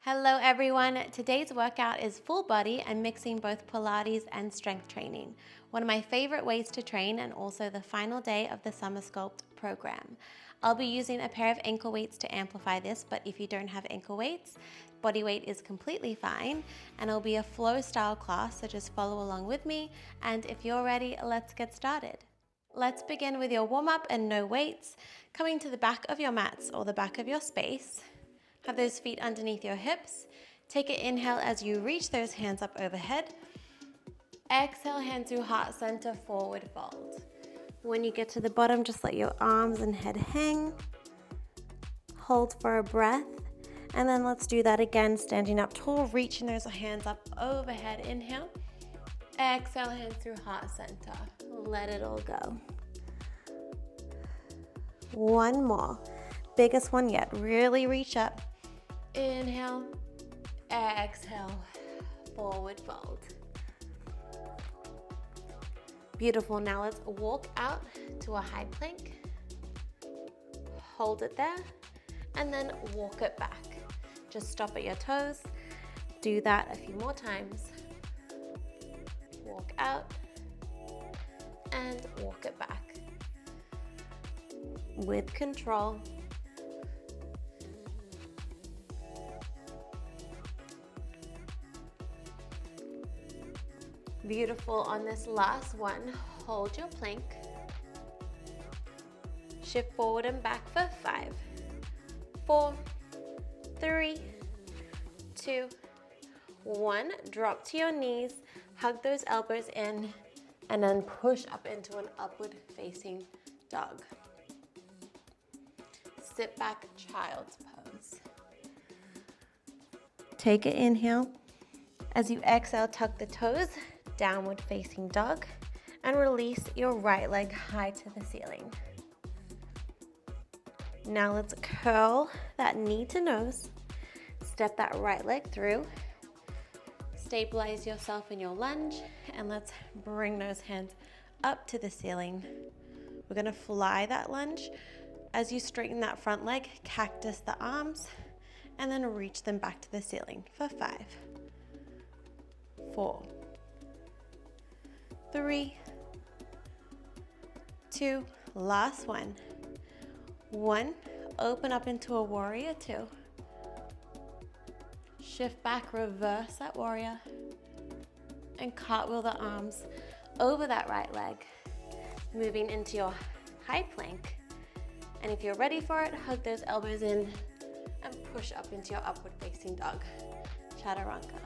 Hello everyone, today's workout is full body and mixing both Pilates and strength training. One of my favorite ways to train and also the final day of the Summer Sculpt program. I'll be using a pair of ankle weights to amplify this, but if you don't have ankle weights, body weight is completely fine, and it'll be a flow style class, so just follow along with me, and if you're ready, let's get started. Let's begin with your warm up and no weights, coming to the back of your mats or the back of your space. Have those feet underneath your hips. Take an inhale as you reach those hands up overhead. Exhale, hand through heart center, forward fold. When you get to the bottom, just let your arms and head hang. Hold for a breath. And then let's do that again, standing up tall, reaching those hands up overhead. Inhale. Exhale, hands through heart center. Let it all go. One more. Biggest one yet. Really reach up. Inhale, exhale, forward fold. Beautiful. Now let's walk out to a high plank. Hold it there, and then walk it back. Just stop at your toes. Do that a few more times. Walk out, and walk it back. With control. Beautiful. On this last one, hold your plank. Shift forward and back for 5, 4, 3, 2, 1. Drop to your knees, hug those elbows in, and then push up into an upward facing dog. Sit back, child's pose. Take an inhale. As you exhale, tuck the toes, downward facing dog, and release your right leg high to the ceiling. Now let's curl that knee to nose, step that right leg through, stabilize yourself in your lunge, and let's bring those hands up to the ceiling. We're gonna fly that lunge. As you straighten that front leg, cactus the arms, and then reach them back to the ceiling for 5, 4, 3, 2, last one. 1, open up into a warrior 2. Shift back, reverse that warrior, and cartwheel the arms over that right leg, moving into your high plank. And if you're ready for it, hug those elbows in and push up into your upward facing dog, chaturanga.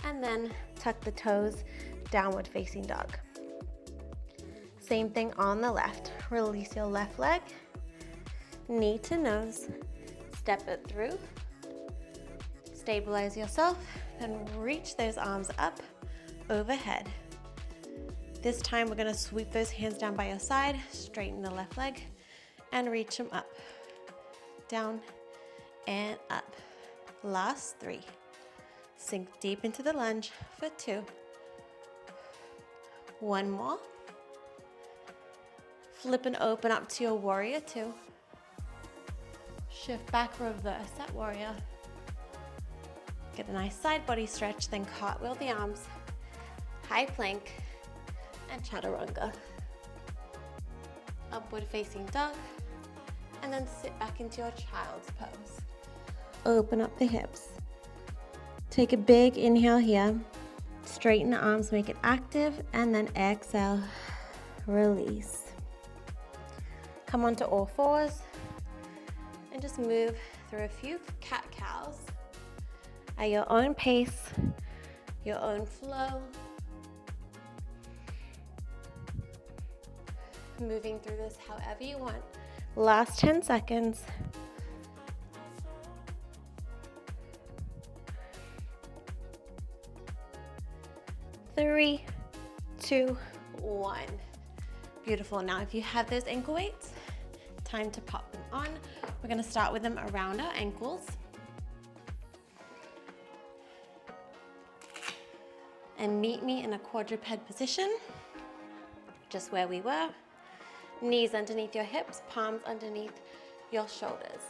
And then tuck the toes, downward facing dog. Same thing on the left. Release your left leg, knee to nose, step it through, stabilize yourself, then reach those arms up overhead. This time we're gonna sweep those hands down by your side, straighten the left leg, and reach them up, down, and up. Last 3. Sink deep into the lunge for 2. 1 more. Flip and open up to your warrior 2. Shift back, reverse that warrior. Get a nice side body stretch, then cartwheel the arms, high plank, and chaturanga. Upward facing dog, and then sit back into your child's pose. Open up the hips. Take a big inhale here. Straighten the arms, make it active, and then exhale, release. Come onto all fours, and just move through a few cat-cows at your own pace, your own flow. Moving through this however you want. Last 10 seconds. Three, 2, 1. Beautiful. Now if you have those ankle weights, time to pop them on. We're gonna start with them around our ankles. And meet me in a quadruped position, just where we were. Knees underneath your hips, palms underneath your shoulders.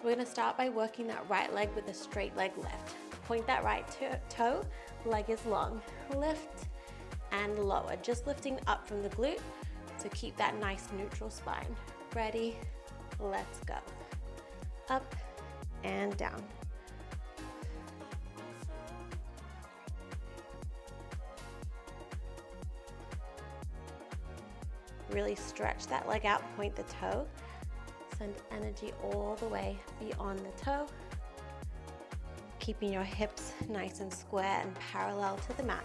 We're gonna start by working that right leg with a straight leg lift. Point that right toe, leg is long. Lift and lower, just lifting up from the glute to keep that nice neutral spine. Ready, let's go. Up and down. Really stretch that leg out, point the toe. Send energy all the way beyond the toe. Keeping your hips nice and square and parallel to the mat.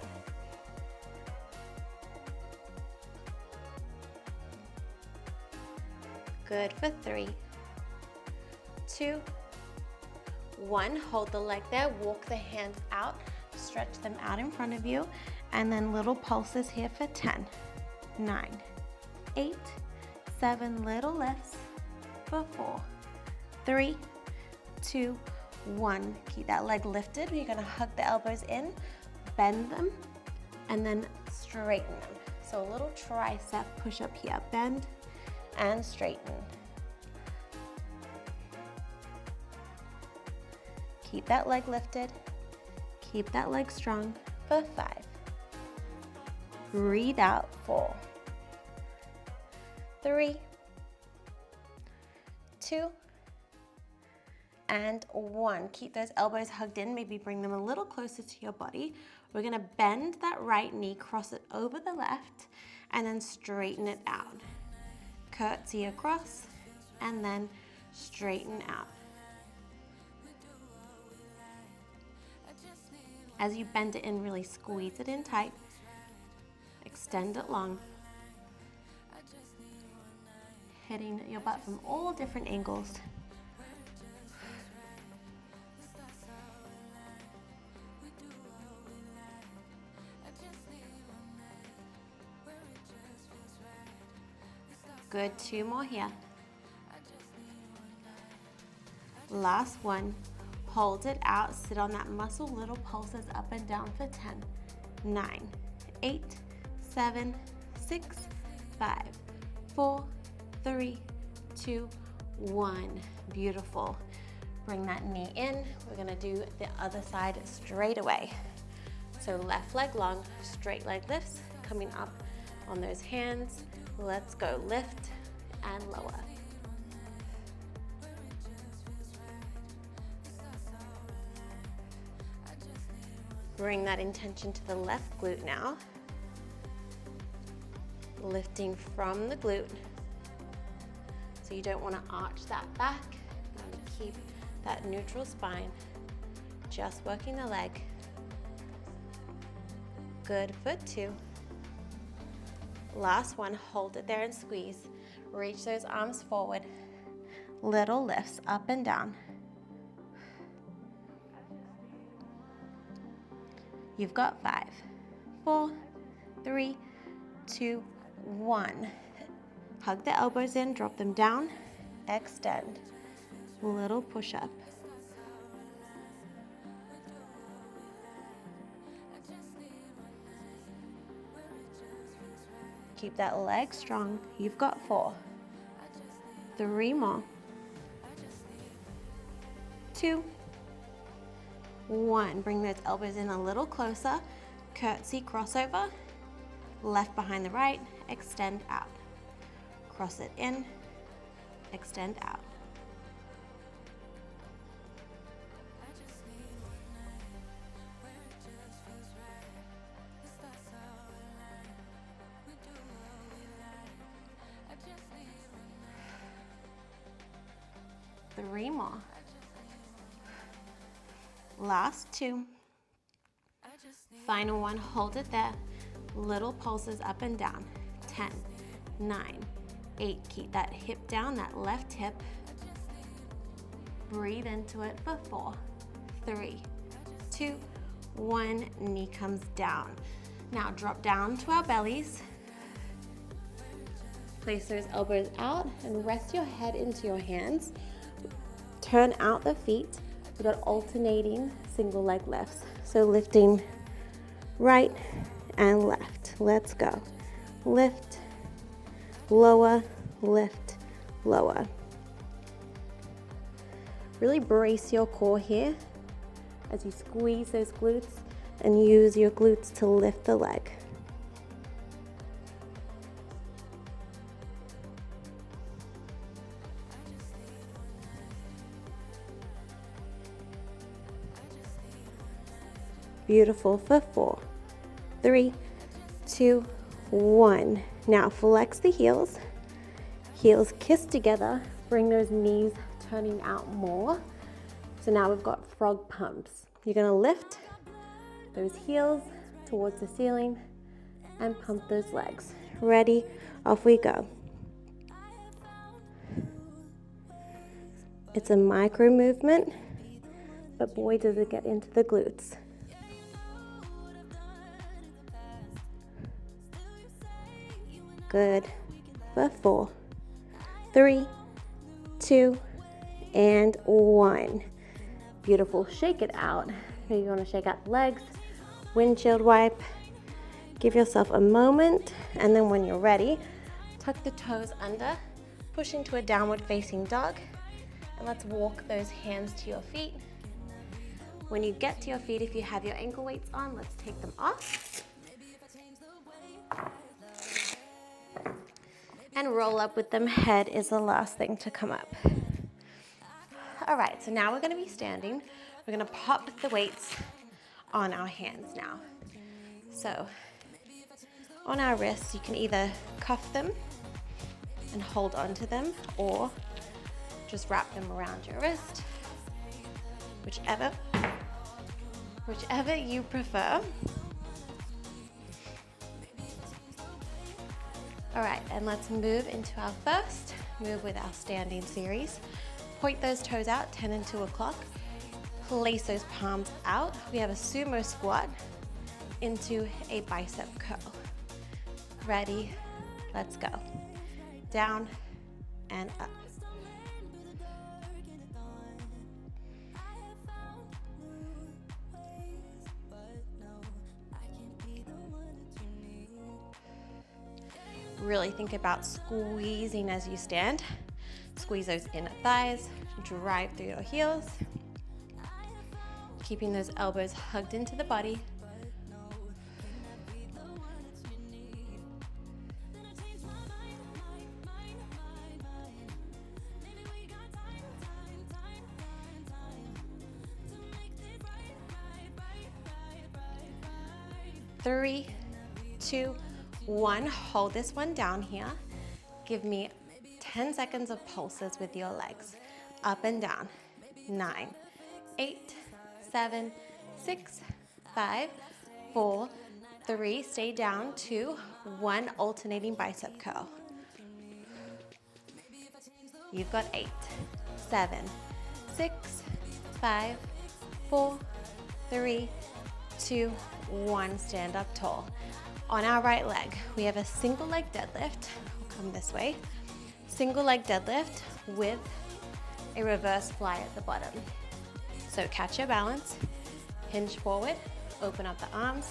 Good for 3, 2, 1. Hold the leg there, walk the hands out, stretch them out in front of you, and then little pulses here for 10, 9, 8, 7, little lifts for 4, 3, 2, 1. Keep that leg lifted. You're gonna hug the elbows in, bend them, and then straighten them. So a little tricep push up here, bend and straighten. Keep that leg lifted. Keep that leg strong for 5. Breathe out, 4, 3, 2, and 1. Keep those elbows hugged in, maybe bring them a little closer to your body. We're gonna bend that right knee, cross it over the left, and then straighten it out. Curtsy across, and then straighten out. As you bend it in, really squeeze it in tight. Extend it long. Hitting your butt from all different angles. Good, 2 more here. Last one. Hold it out, sit on that muscle, little pulses up and down for 10, 9, 8, 7, 6, 5, 4, 3, 2, 1. Beautiful. Bring that knee in. We're gonna do the other side straight away. So left leg long, straight leg lifts, coming up on those hands. Let's go, lift and lower. Bring that intention to the left glute now. Lifting from the glute. So you don't want to arch that back. You want to keep that neutral spine. Just working the leg. Good, foot 2. Last one, hold it there and squeeze. Reach those arms forward. Little lifts up and down. You've got 5, 4, 3, 2, 1. Hug the elbows in, drop them down, extend. Little push up. Keep that leg strong. You've got 4, 3 more, 2, 1. Bring those elbows in a little closer. Curtsy, crossover. Left behind the right, extend out. Cross it in, extend out. Three more. Last 2. Final one, hold it there. Little pulses up and down. 10, 9, 8. Keep that hip down, that left hip. Breathe into it for 4, 3, 2, 1. Knee comes down. Now drop down to our bellies. Place those elbows out and rest your head into your hands. Turn out the feet. We've got alternating single leg lifts. So lifting right and left. Let's go. Lift, lower, lift, lower. Really brace your core here as you squeeze those glutes and use your glutes to lift the leg. Beautiful for 4, 3, 2, 1. Now flex the heels. Heels kiss together. Bring those knees turning out more. So now we've got frog pumps. You're gonna lift those heels towards the ceiling and pump those legs. Ready? Off we go. It's a micro movement, but boy does it get into the glutes. Good. For 4, 3, 2, and 1. Beautiful. Shake it out. Maybe you want to shake out the legs, windshield wipe. Give yourself a moment, and then when you're ready, tuck the toes under, push into a downward facing dog, and let's walk those hands to your feet. When you get to your feet, if you have your ankle weights on, let's take them off. And roll up with them. Head is the last thing to come up. All right, so now we're gonna be standing. We're gonna pop the weights on our hands now. So on our wrists, you can either cuff them and hold onto them, or just wrap them around your wrist, whichever you prefer. All right, and let's move into our first move with our standing series. Point those toes out, 10 and 2 o'clock. Place those palms out. We have a sumo squat into a bicep curl. Ready? Let's go. Down and up. Really think about squeezing as you stand. Squeeze those inner thighs, drive through your heels. Keeping those elbows hugged into the body. Three, 2, 1. Hold this one down here. Give me 10 seconds of pulses with your legs. Up and down. 9, 8, 7, 6, 5, 4, 3. Stay down. 2, 1. Alternating bicep curl. You've got 8, 7, 6, 5, 4, 3, 2, 1. Stand up tall. On our right leg, we have a single leg deadlift. I'll come this way. Single leg deadlift with a reverse fly at the bottom. So catch your balance, hinge forward, open up the arms,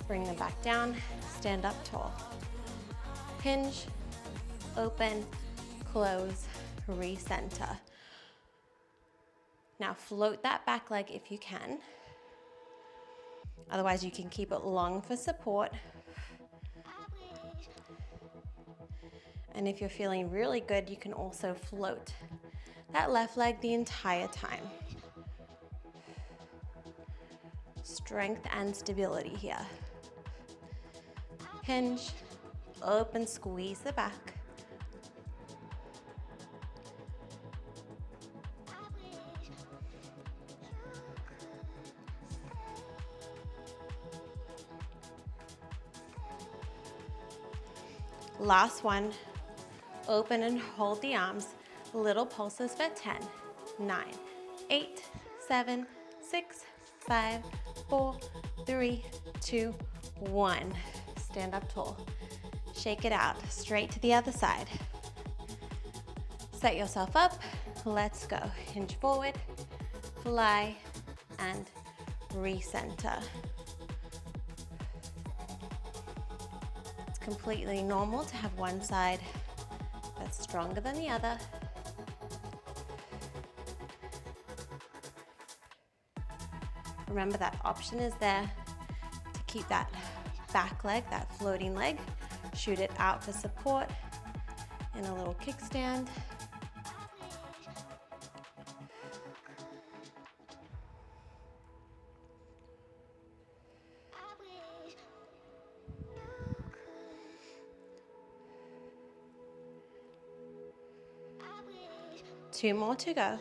bring them back down, stand up tall. Hinge, open, close, recenter. Now float that back leg if you can. Otherwise you can keep it long for support. And if you're feeling really good, you can also float that left leg the entire time. Strength and stability here. Hinge, open, squeeze the back. Last one. Open and hold the arms. Little pulses for 10, 9, 8, 7, 6, 5, 4, 3, 2, 1. Stand up tall. Shake it out. Straight to the other side. Set yourself up. Let's go. Hinge forward, fly, and recenter. It's completely normal to have one side that's stronger than the other. Remember that option is there to keep that back leg, that floating leg. Shoot it out for support in a little kickstand. Two more to go.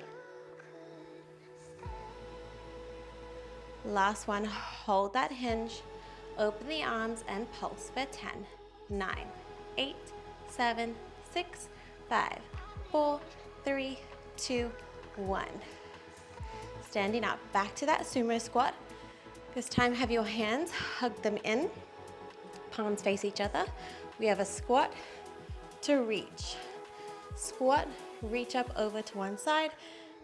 Last one, hold that hinge, open the arms and pulse for 10, 9, 8, 7, 6, 5, 4, 3, 2, 1. Standing up, back to that sumo squat. This time have your hands, hug them in, palms face each other. We have a squat to reach. Squat, reach up over to one side,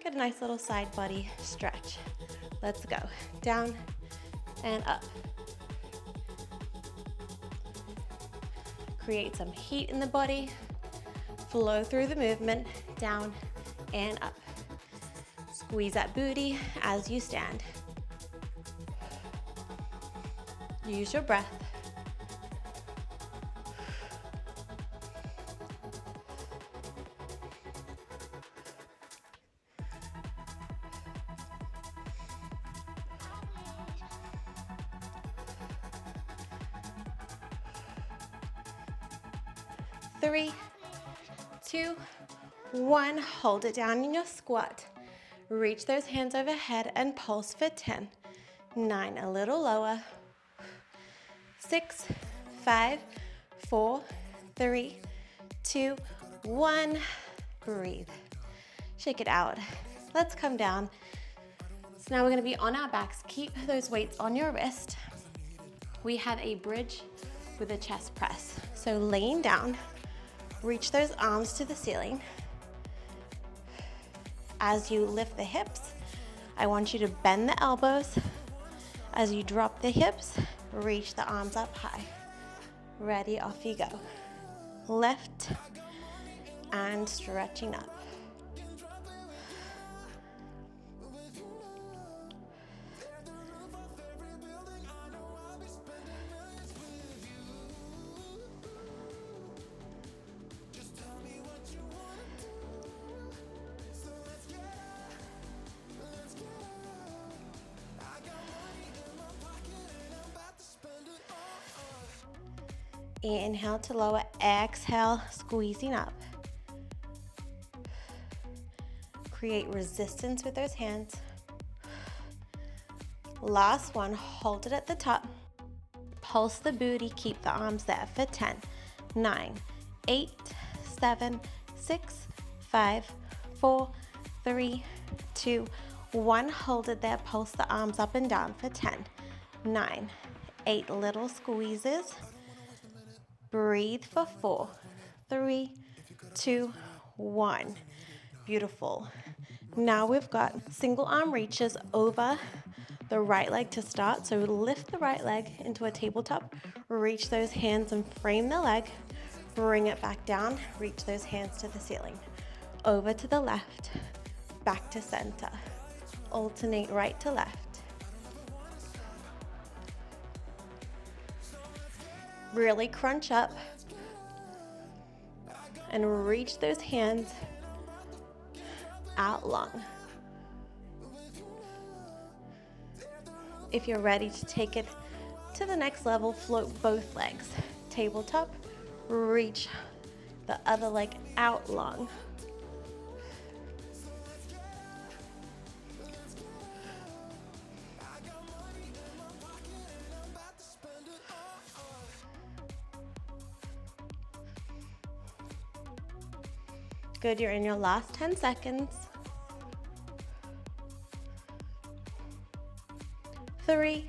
get a nice little side body stretch. Let's go, down and up. Create some heat in the body, flow through the movement, down and up. Squeeze that booty as you stand. Use your breath. Three, 2, 1. Hold it down in your squat. Reach those hands overhead and pulse for 10, 9, a little lower, 6, 5, 4, 3, 2, 1. Breathe. Shake it out. Let's come down. So now we're going to be on our backs. Keep those weights on your wrist. We have a bridge with a chest press. So laying down, reach those arms to the ceiling. As you lift the hips, I want you to bend the elbows. As you drop the hips, reach the arms up high. Ready, off you go. Lift and stretching up. Inhale to lower, exhale, squeezing up. Create resistance with those hands. Last one, hold it at the top. Pulse the booty, keep the arms there for 10, 9, 8, 7, 6, 5, 4, 3, 2, 1. Hold it there, pulse the arms up and down for 10, 9, 8 little squeezes. Breathe for 4, 3, 2, 1. Beautiful. Now we've got single arm reaches over the right leg to start. So lift the right leg into a tabletop, reach those hands and frame the leg, bring it back down, reach those hands to the ceiling. Over to the left, back to center. Alternate right to left. Really crunch up and reach those hands out long. If you're ready to take it to the next level, float both legs. Tabletop, reach the other leg out long. Good, you're in your last 10 seconds. 3,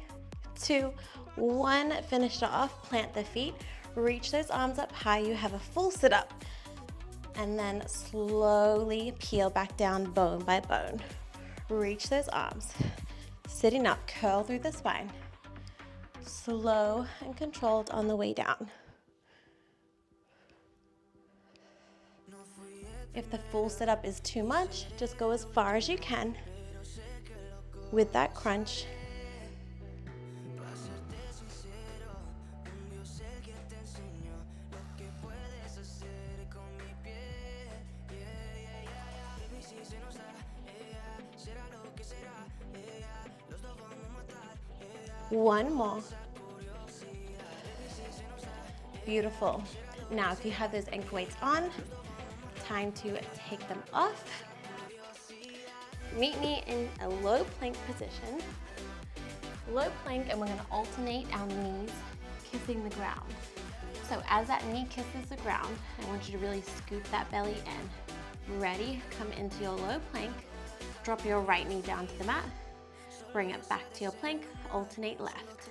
2, 1. Finish it off. Plant the feet. Reach those arms up high. You have a full sit up. And then slowly peel back down bone by bone. Reach those arms. Sitting up, curl through the spine. Slow and controlled on the way down. If the full sit up is too much, just go as far as you can with that crunch One more. Beautiful. Now, if you have those ankle weights on, time to take them off. Meet me in a low plank position. Low plank, and we're gonna alternate our knees kissing the ground. So as that knee kisses the ground, I want you to really scoop that belly in. Ready? Come into your low plank. Drop your right knee down to the mat. Bring it back to your plank, alternate left.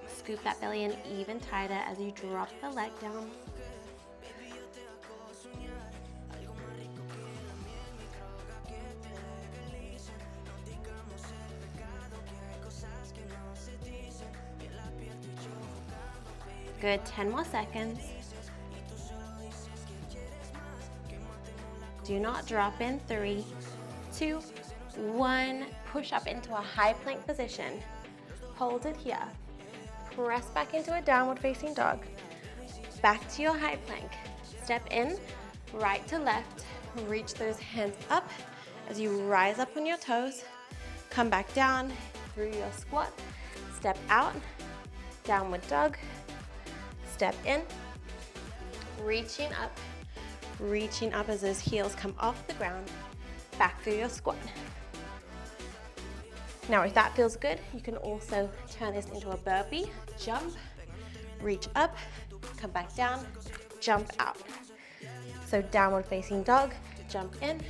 Scoop that belly in even tighter as you drop the leg down. Good, 10 more seconds. Do not drop in. 3, 2, 1. Push up into a high plank position. Hold it here. Press back into a downward facing dog. Back to your high plank. Step in, right to left. Reach those hands up as you rise up on your toes. Come back down through your squat. Step out, downward dog. Step in, reaching up as those heels come off the ground, back through your squat. Now, if that feels good, you can also turn this into a burpee. Jump, reach up, come back down, jump out. So downward facing dog, jump in,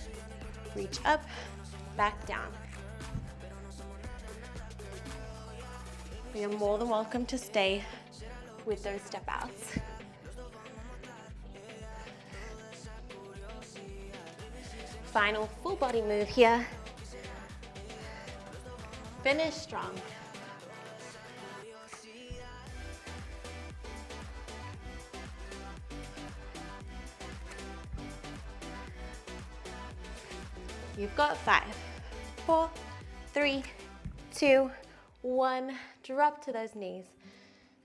reach up, back down. You're more than welcome to stay with those step outs. Final full body move here. Finish strong. You've got 5, 4, 3, 2, 1. Drop to those knees.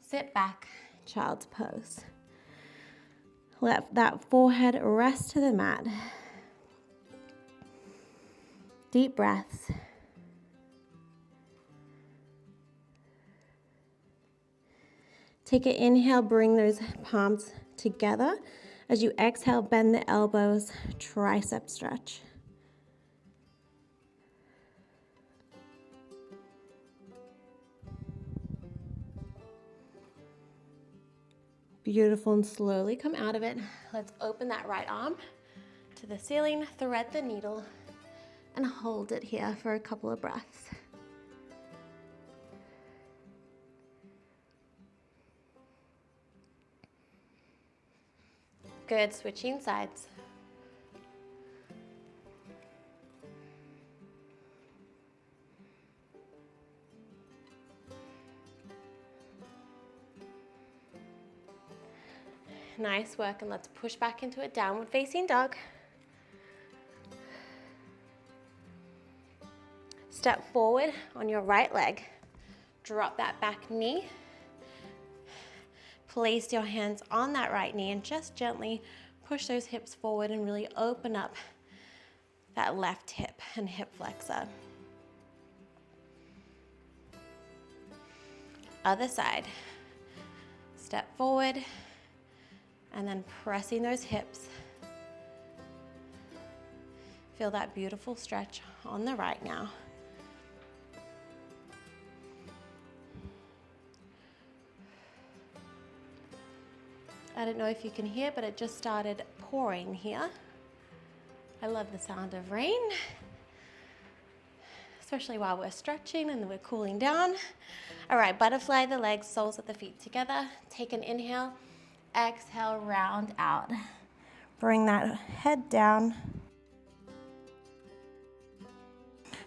Sit back, child's pose. Let that forehead rest to the mat. Deep breaths. Take an inhale, bring those palms together. As you exhale, bend the elbows, tricep stretch. Beautiful, and slowly come out of it. Let's open that right arm to the ceiling, thread the needle, and hold it here for a couple of breaths. Good, switching sides. Nice work, and let's push back into a downward facing dog. Step forward on your right leg. Drop that back knee. Place your hands on that right knee and just gently push those hips forward and really open up that left hip and hip flexor. Other side. Step forward and then pressing those hips. Feel that beautiful stretch on the right now. I don't know if you can hear, but it just started pouring here. I love the sound of rain, especially while we're stretching and we're cooling down. All right, butterfly the legs, soles of the feet together. Take an inhale, exhale, round out. Bring that head down.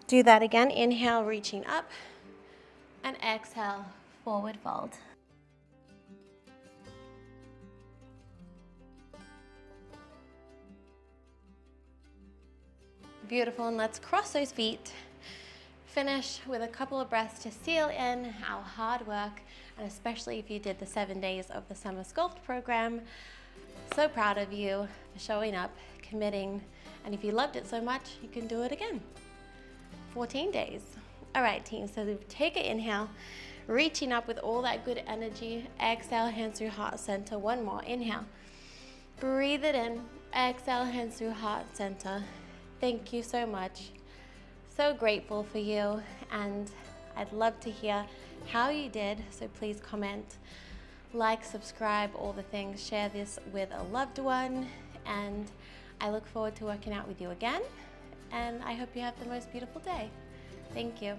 Do that again, inhale, reaching up, and exhale, forward fold. Beautiful, and let's cross those feet. Finish with a couple of breaths to seal in our hard work, and especially if you did the 7 days of the Summer Sculpt program. So proud of you for showing up, committing, And if you loved it so much, you can do it again. 14 days. All right, team, so take an inhale, reaching up with all that good energy. Exhale, hands through heart center. One more, inhale. Breathe it in, exhale, hands through heart center. Thank you so much. So grateful for you, and I'd love to hear how you did, so please comment, like, subscribe, all the things. Share this with a loved one, and I look forward to working out with you again, and I hope you have the most beautiful day. Thank you.